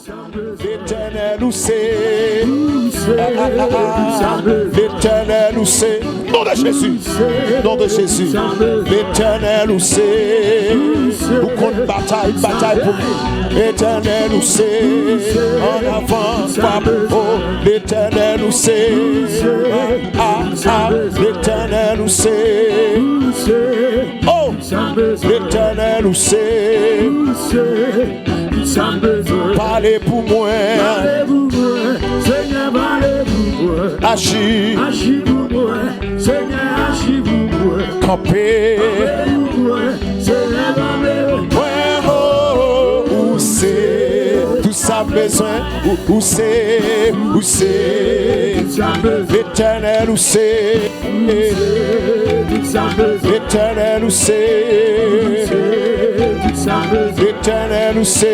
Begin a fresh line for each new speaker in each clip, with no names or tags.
L'éternel où c'est. L'éternel où c'est. Nom de Jésus. Nom de Jésus. L'éternel où c'est. Où qu'on bataille pour nous. L'éternel où c'est. En avant, pas oh. L'éternel où c'est. L'éternel où c'est. Oh. L'éternel où c'est. Parlez pour moi. Seigneur, parlez pour moi. Agis. Agis pour moi. Seigneur, agis pour moi. Campez. Seigneur, parlez pour moi. Où c'est? Tout ça besoin. Où c'est? Où c'est? L'éternel où c'est? L'éternel où c'est? L'éternel où c'est?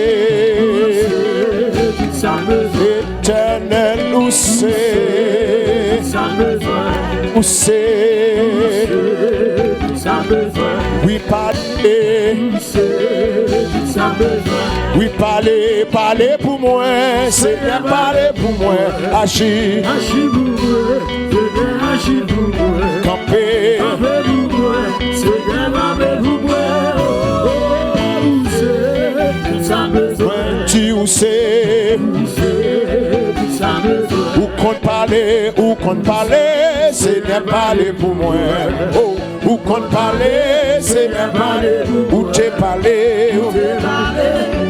L'éternel où c'est? Où c'est? Oui, parlez. Oui, parlez pour moi. Seigneur, parlez pour moi. Agis. Agis pour moi. Agis pour moi. Campez. Campez pour moi. Seigneur, parlez pour moi. Tu où c'est? Où compte parler, Seigneur, parler pour moi. Oh, où compte parler, Seigneur, parler. Où t'es parlé,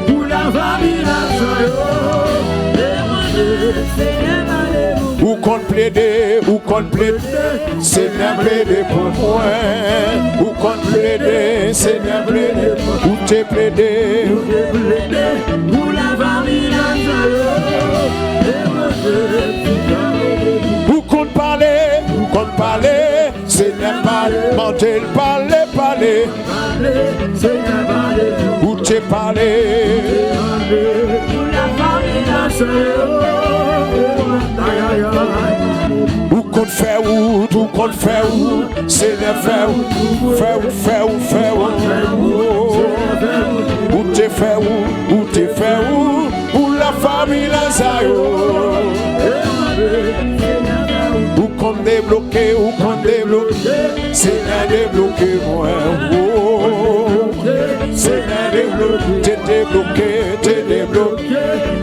où la famille où compte plaider, Seigneur, plaider pour moi. Où compte plaider, Seigneur, plaider. Où t'es plaidé, où la famille où compte parler, Seigneur, parler, mentez, parler, Seigneur, parler, où t'es parlé, où la famille où compte faire où, Seigneur, faire où t'es fait où la famille Lazayo. Où qu'on débloqué, Seigneur, débloqué moi. Seigneur, t'es débloqué.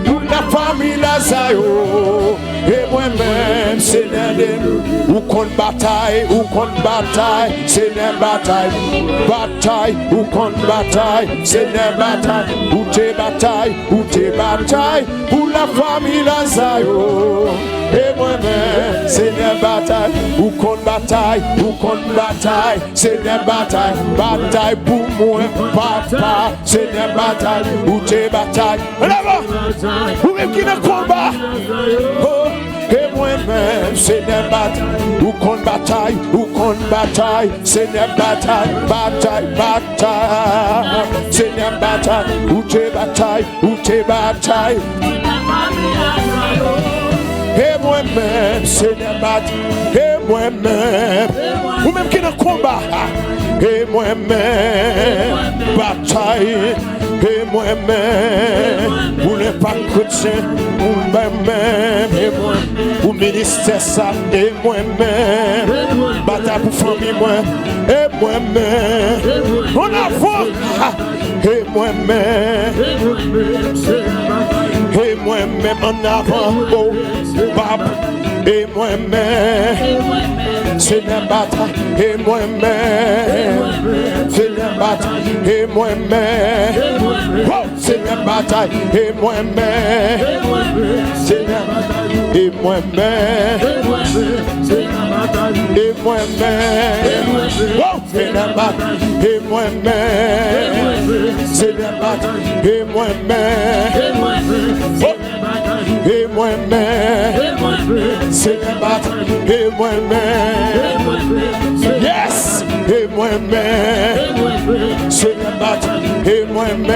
Où la famille Lazayo. Et moi-même, Seigneur, où qu'on bataille, Seigneur, bataille, où qu'on bataille, Seigneur, bataille, où t'es bataille, pour la famille Lazayo. Et moi-même, Seigneur, bataille, où qu'on bataille, Seigneur, bataille pour moi, papa, Seigneur, bataille, où t'es bataille, là-bas, vous-même qui ne combat, oh, et moi-même, Seigneur, bataille, où qu'on bataille, Seigneur, bataille, Seigneur, bataille, où t'es bataille, et moi-même, Seigneur, bataille, et moi-même, vous-même qui ne combat, et moi-même, bataille, et moi-même, vous n'êtes pas chrétien, vous-même, et moi, vous ministère ça, et moi-même, bataille pour famille, moi, et moi-même, on avance, et moi-même, en avant, oh, papa, et moi-même, Seigneur, bataille, et moi-même, Seigneur, bataille, et moi-même, oh, Seigneur, bataille, et moi-même, Seigneur, et moi-même, et moi-même, oh, Seigneur, bataille, et moi-même, Seigneur, bataille, et moi-même, oh, et moi-même, Seigneur, bataille, et moi-même, yes, et moi-même, Seigneur, bataille, et moi-même,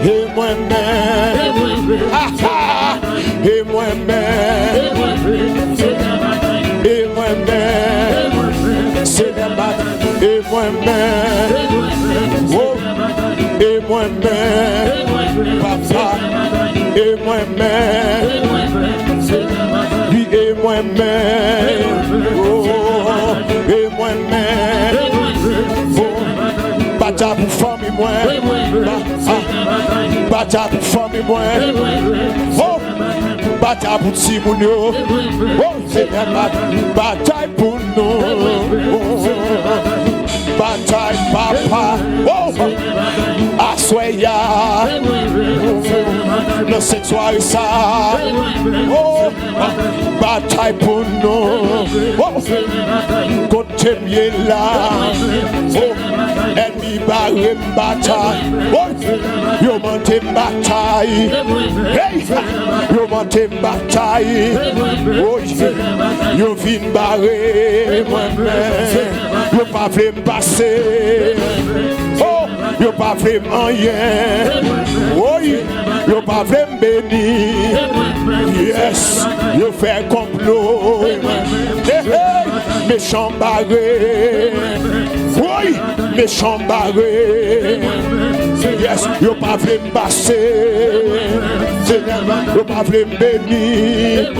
et moi-même, ah ah, et moi-même, et moi-même, Seigneur, bataille, et moi-même, oh, et moi-même. et moi-même, lui et moi-même, oh, et moi-même, oh, bataille pour famille, moi, bataille pour famille, moi, oh, bataille pour Timounio, oh, c'est la bataille pour nous, oh, bataille papa, oh, assoya, dans cette soirée ça, oh, bataille pour nous, oh, côté mieux là, oh, ennemi barré bataille, oh, yo monté bataille, hey, yo monté bataille, oh, yo vin barré, yo pas voulu me passer, oh, yo pas voulu rien, oui, yo pas voulu me bénir, yes, yo fait complot, hey, hey, méchant barré, oui, méchant barré, yes, yo pas voulu me passer, yo pas voulu me bénir,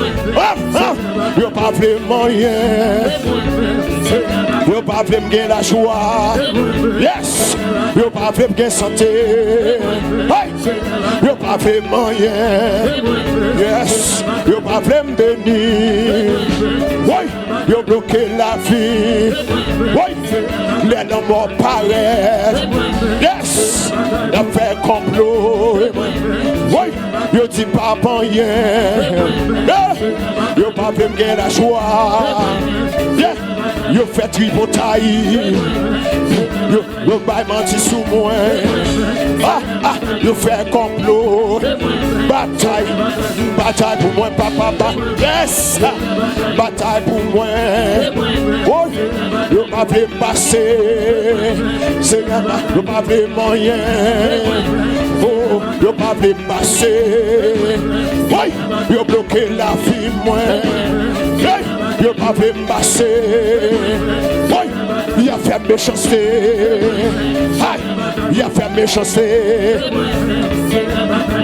yo pas voulu rien, yo pas voulu me gagner la joie, yes, yo pas voulu me gagner santé, hey, yo pas voulu rien, yes, yo pas voulu me bénir, oui, yo bloqué la vie, oui, les hommes morts paraissent, yes, yo fait complot, oui, yo dit pas rien, yo pas voulu me gagner la joie, yeah. Yo fait tripotaille, yo baille menti sous moi, yo fait complot, bataille pour moi, papa, yes, bataille pour moi, oh, yo pas voulu passer, Seigneur, yo pas voulu moyen, oh, yo pas voulu passer, oui, yo bloqué la vie, moi, hey. Yo pas voulu me passer, oui, il a fait méchanceté, il a fait méchanceté,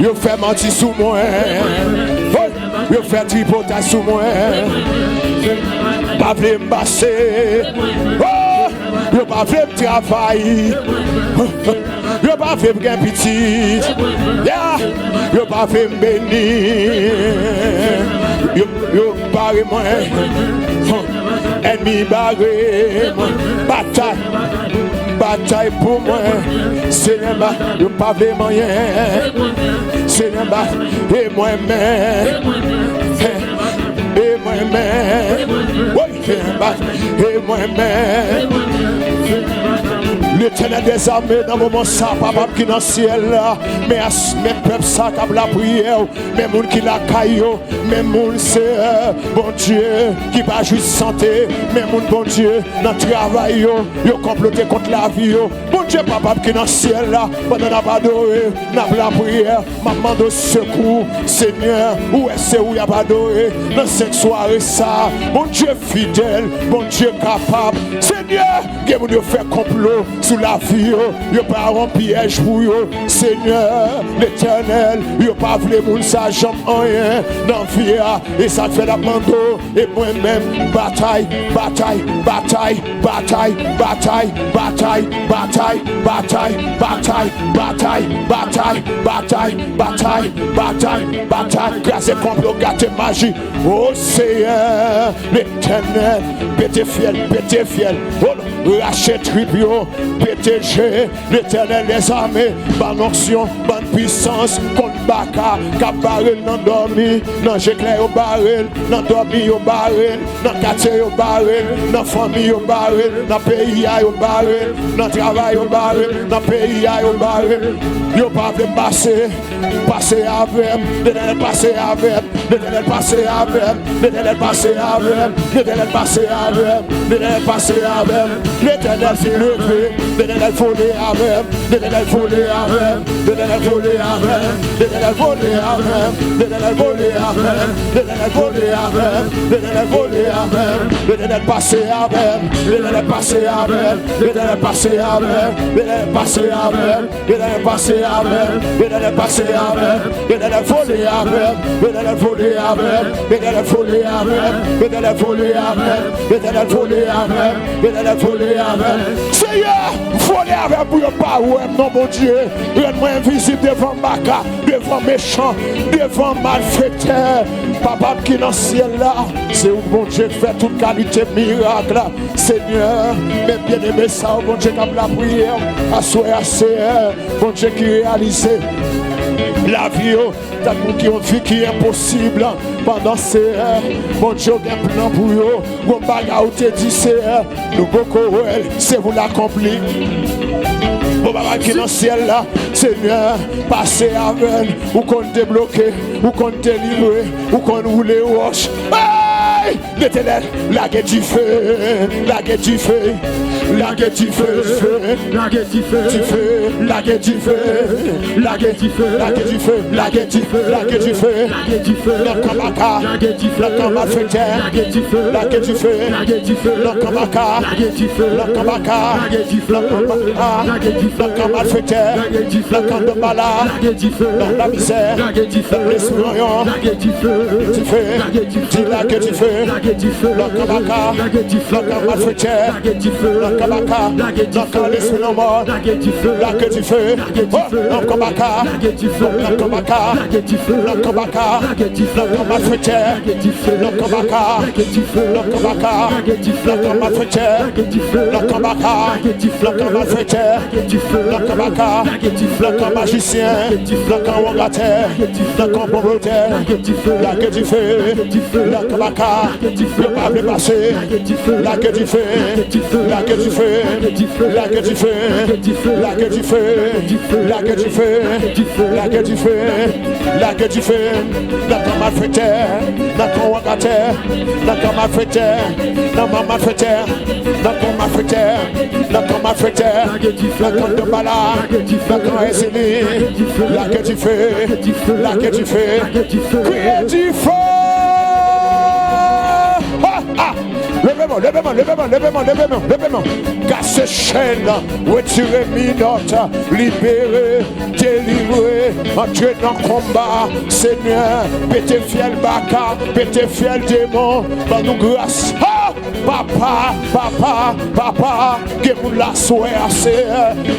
il a fait mentir sous moi, oui, il a fait tripotage sous moi, pas voulu me passer, oh, il a pas voulu me travailler, il a pas voulu me gagner petit, il a pas voulu me bénir. Yo barré moi, ennemi barré moi, bataille pour moi, c'est le bas, yo pas vraiment rien, c'est le bas, et moi-même, oui, et moi-même. L'Éternel des armées dans le moment ça, papa qui dans le ciel là, mais peuple ça qui a la prière, mais moun qui la caillou, mais moun c'est bon Dieu qui va juste santé, mais moun bon Dieu dans le travail, yo comploté contre la vie, bon Dieu papa qui dans le ciel là, pendant la adoré, dans la prière, maman de secours, Seigneur, où est-ce où y a pas adoré, dans cette soirée ça, bon Dieu fidèle, bon Dieu capable, Seigneur, qui vous fait complot sous la vie, yo pas un piège pour yo, Seigneur, l'Éternel, yo pas voulu moun sa jambe en rien dans vie, et ça fait la mando, et moi-même, bataille, grâce et complot, gâté magie, oh Seigneur, l'Éternel, pété fiel, oh, rachet tribio, PTG, l'Éternel des armées, bonne onction, bonne puissance, contre Baka, cap baril, non dormi, non j'éclaire au baril, non dormi au baril, non quartier au baril, non famille au baril, non pays au baril, non travail au baril, non pays au baril, yo pas de passer avec, l'éternel passer avec, l'éternel passer avec, l'éternel passer avec, l'éternel passer avec, l'éternel passer avec, l'éternel s'est levé, l'éternel volé avec, l'éternel volé avec, l'éternel volé avec, l'éternel volé avec, l'éternel volé avec, l'éternel volé avec, l'éternel volé avec, l'éternel passé avec, l'éternel passé avec, l'éternel passé avec, l'éternel passé avec, l'éternel passé avec, l'éternel passé avec, l'éternel volé avec, l'éternel volé avec, l'éternel volé avec, l'éternel volé avec, l'éternel volé avec, l'éternel volé avec. Seigneur, volé avec pour ne pas ouais, non mon Dieu, rends-moi invisible devant Maca, devant méchant, devant malfaiteur. Papa qui est dans le ciel là, c'est où mon Dieu fait toute qualité miracle. Seigneur, mais bien aimé ça, mon Dieu comme la prière, à soi, Seigneur, mon Dieu qui réalise la vie, t'as qui ont vie qui est impossible pendant ces heures. Mon Dieu, un plan pour eux. Mon bagage te dit c'est nous beaucoup, c'est vous l'accomplir. Mon bagage qui est dans le ciel là, Seigneur, passez avec, ou qu'on débloque, ou qu'on délivre, ou qu'on roule roche. L'éternel, la guerre du feu, la guerre du feu, la guerre du feu, la guerre du feu, la guerre du feu, la guerre du feu, la guerre du feu, la guerre du feu, la guerre du feu, la guerre du feu, le combat, la guerre du feu, le combat fêteur, la guerre du feu, la guerre du feu, la guerre du feu, le combat, la guerre du feu, le combat, la guerre du feu, le combat, la guerre du feu, le combat fêteur, la guerre du feu, le combat malade, la guerre du feu, la misère, la guerre du feu, les souriants, la guerre du feu, du feu, la guerre du feu, la guerre du feu. La guerre du feu, la cabaka, la guerre du feu, la malfaiteur, la guerre du feu, la cabaka, la guerre du feu, les soulomons, la guerre du feu, la guerre du feu, la guerre du feu, la cabaka, la guerre du feu, la cabaka, la guerre du feu, la cabaka, la guerre du feu, la malfaiteur, la guerre du feu, la cabaka, la guerre du feu, la cabaka, la guerre du feu, la malfaiteur, la guerre du feu, la cabaka, la guerre du feu, la malfaiteur, la guerre du feu, la cabaka, la guerre du feu, la magicien, la cawagateur, la compromoteur, la guerre du feu, la guerre du feu, la cabaka. Le pape est passé, la guerre du feu, la guerre du feu, la guerre du feu, la guerre du feu, la guerre du feu, la guerre du feu, la guerre du feu, la cama fêteur, la conwagateur, la cama fêteur, la maman fêteur, la cama fêteur, la cama fêteur, la cama de bala, la cama essélie, la guerre du feu, la guerre du feu, criez du feu. Levez-moi. Cassez chaîne, retirez minote, libérez, délivrez, entrez dans le combat, Seigneur, pétez fiel baka, pétez fiel démon, par nous grâce. Papa, que vous la soyez assez,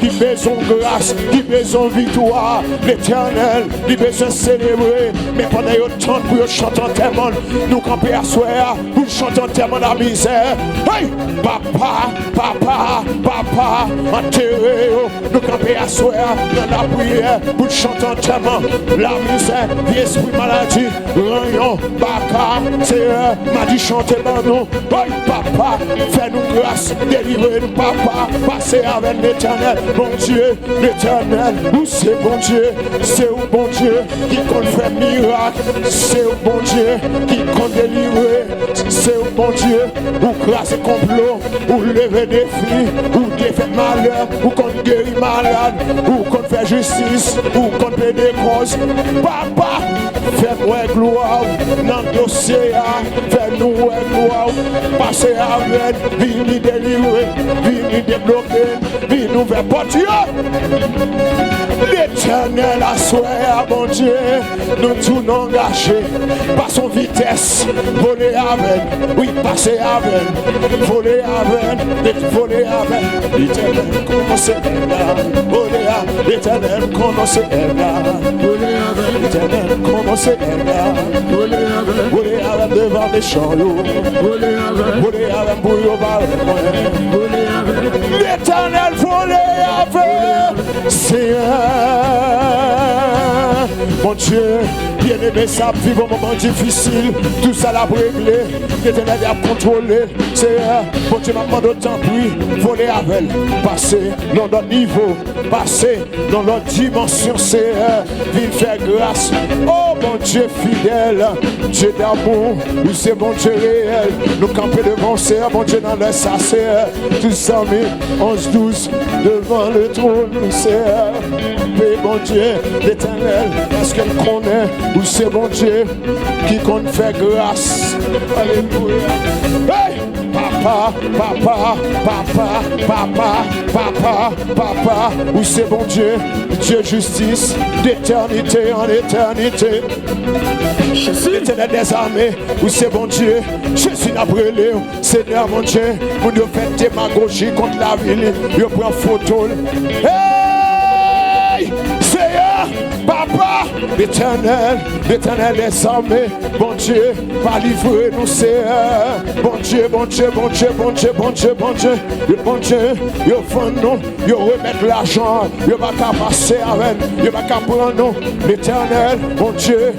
qui besoin grâce, qui besoin victoire, l'éternel, qui besoin célébrer, mais pendant le temps pour chanter tellement, nous camper à soir, pour chanter tellement la misère. Hey, papa, enterré, nous camper à soir, dans la prière, pour chanter tellement la misère, l'esprit maladie, rayon, baka, c'est m'a dit chanter dans nous. Hey, papa, fais-nous grâce, délivrez-nous, papa, passez avec l'éternel, bon Dieu, l'éternel, où c'est bon Dieu, c'est où bon Dieu, qui compte faire miracle, c'est où bon Dieu, qui compte délivrer, c'est où bon Dieu, où grâce et complot, où lever des filles, où défaire malheur, où compte guérir malade, où compte faire justice, où compte payer des causes, papa, fais-moi gloire, dans le dossier, fais-nous gloire, passez avec, vini délivrer, vini débloquer, vini ouvrir porte. L'éternel a soeur, bon Dieu, nous tournons gâchés, passons vitesse, voler avec, oui, passer avec, voler avec, l'éternel commence là, voler avec, l'éternel commence là, voler avec, l'éternel commence là, voler avec devant les champs, voler avec bouillon par l'éternel voler avec, Seigneur, mon Dieu, bien-aimé, ça vivre un moment difficile, tout ça l'a réglé, l'éternel a contrôlé, Seigneur, mon Dieu m'a demandé autant plus, voler avec, passer dans notre niveau, passer dans notre dimension, Seigneur, viens faire grâce, oh mon Dieu fidèle, Dieu d'amour, oui c'est mon Dieu réel, nous camper devant Seigneur, mon Dieu dans le Seigneur, tous amis, 11-12, devant le trône, Seigneur, mais mon Dieu, l'éternel, parce qu'elle connaît, où c'est mon Dieu, qui compte faire grâce, alléluia, hey! papa, papa, papa, papa, papa, papa, où c'est bon Dieu, Dieu justice, d'éternité en éternité. L'éternel des armées, où c'est bon Dieu, Jésus n'a brûlé, Seigneur mon Dieu, vous nous faites démagogie contre la ville, vous prenez photo. Hey! Seigneur, papa, l'éternel des armées, bon Dieu, va livrer nous, Seigneur. Bon Dieu, bon Dieu, bon Dieu, bon Dieu, bon Dieu, bon Dieu, bon Dieu, yo font nous, yo remettre l'argent, yo va qu'à passer avec, yo va qu'à prendre nous, l'éternel, bon Dieu.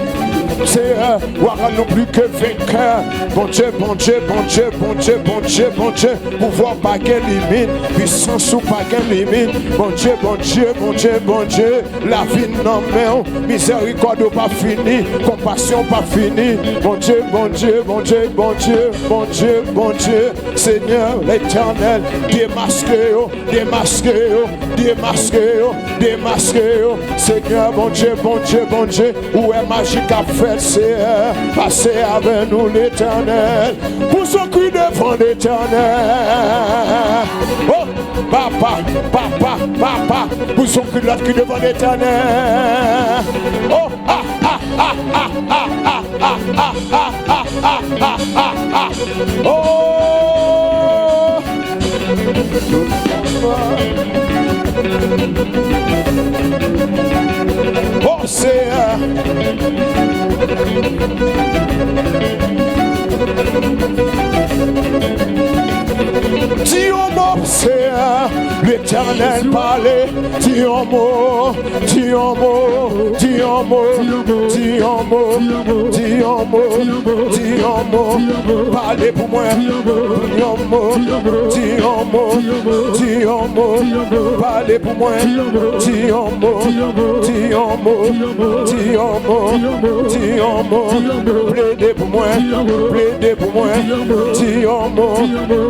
Seigneur, voilà non plus que vainqueur. Bon Dieu, bon Dieu, bon Dieu, bon Dieu, bon Dieu, bon Dieu. Pouvoir pas qu'elle limite, puissance ou pas qu'elle limite. Bon Dieu, bon Dieu, bon Dieu, bon Dieu. La vie non mais miséricorde pas fini, compassion pas fini. Bon Dieu, bon Dieu, bon Dieu, bon Dieu, bon Dieu, bon Dieu. Seigneur, l'éternel, démasquez-vous, démasquez-vous, démasquez-vous, démasquez-vous. Seigneur, bon Dieu, bon Dieu, bon Dieu. Où est magique à faire? Seigneur, passez avec nous l'éternel, pour son cri devant l'éternel. Oh, papa, papa, papa, pour son cri devant l'éternel. Oh, ah, ah, ah, ah, ah, ah, ah, ah, ah, ah, ah, ah, ah, ah. Oh, oh, Seigneur. Dis un mot, Seigneur, l'éternel parlait. Dis un mot, dis un mot, dis un mot, dis un mot, dis un mot, dis un mot. Parlez pour moi, dis un mot, dis un mot, dis un mot. Parlez pour moi, dis un mot, dis un mot, dis un mot, dis un mot. Plaidez pour moi, plaidez pour moi, dis un mot.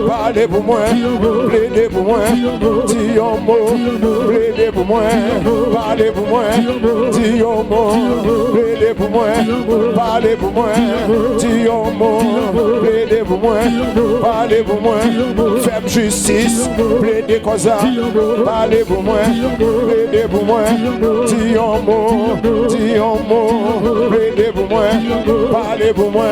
Parlez pour moi, plaidez pour moi, dis un mot. Plaidez pour moi, parlez pour moi, dis un mot. Plaidez pour moi, parlez pour moi, dis un mot. Plaidez pour moi, parlez pour moi. Faites justice, plaidez comme ça. Parlez pour moi, plaidez pour moi, dis un mot, dis un mot. Plaidez pour moi, parlez pour moi.